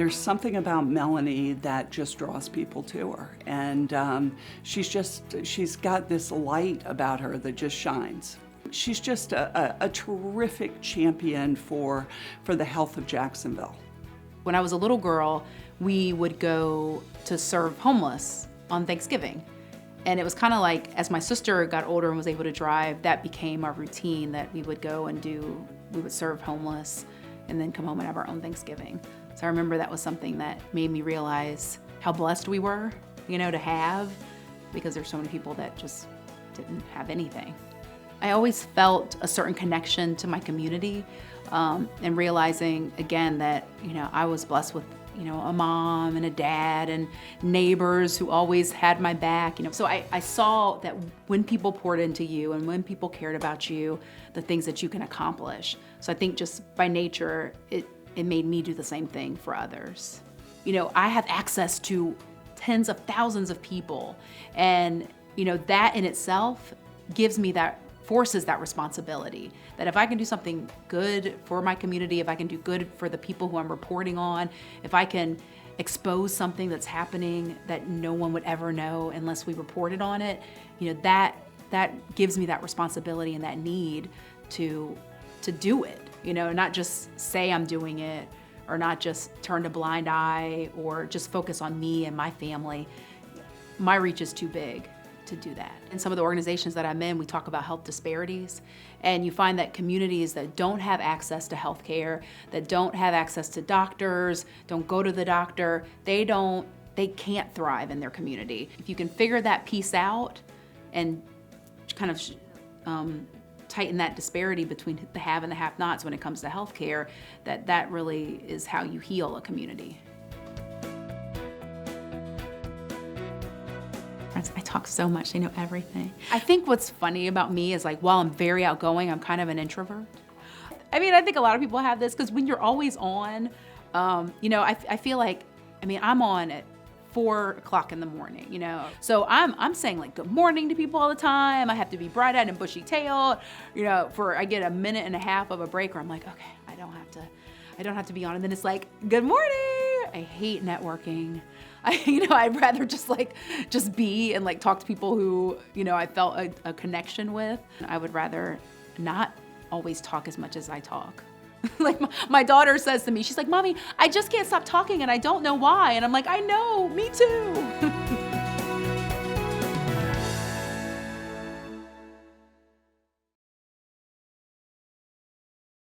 there's something about Melanie that just draws people to her. And she's got this light about her that just shines. She's just a terrific champion for the health of Jacksonville. When I was a little girl, we would go to serve homeless on Thanksgiving. And it was kind of like, as my sister got older and was able to drive, that became our routine, that we would go and we would serve homeless and then come home and have our own Thanksgiving. So I remember that was something that made me realize how blessed we were, to have, because there's so many people that just didn't have anything. I always felt a certain connection to my community, and realizing again that, I was blessed with, a mom and a dad and neighbors who always had my back, So I saw that when people poured into you and when people cared about you, the things that you can accomplish. So I think just by nature, it made me do the same thing for others. I have access to tens of thousands of people, and, that in itself forces that responsibility, that if I can do something good for my community, if I can do good for the people who I'm reporting on, if I can expose something that's happening that no one would ever know unless we reported on it, that gives me that responsibility and that need to do it, not just say I'm doing it, or not just turn a blind eye or just focus on me and my family. My reach is too big to do that. In some of the organizations that I'm in, we talk about health disparities, and you find that communities that don't have access to health care, that don't have access to doctors, don't go to the doctor, they can't thrive in their community. If you can figure that piece out and kind of tighten that disparity between the have and the have-nots when it comes to health care, that really is how you heal a community. I talk so much, they know everything. I think what's funny about me is, while I'm very outgoing, I'm kind of an introvert. I think a lot of people have this, because when you're always on, I feel like, I'm on at 4 o'clock in the morning, So I'm saying good morning to people all the time. I have to be bright-eyed and bushy-tailed, I get a minute and a half of a break where I'm like, okay, I don't have to be on. And then it's good morning. I hate networking. I'd rather just be and talk to people who, I felt a connection with. I would rather not always talk as much as I talk. My daughter says to me, she's like, "Mommy, I just can't stop talking and I don't know why." And I'm like, "I know, me too."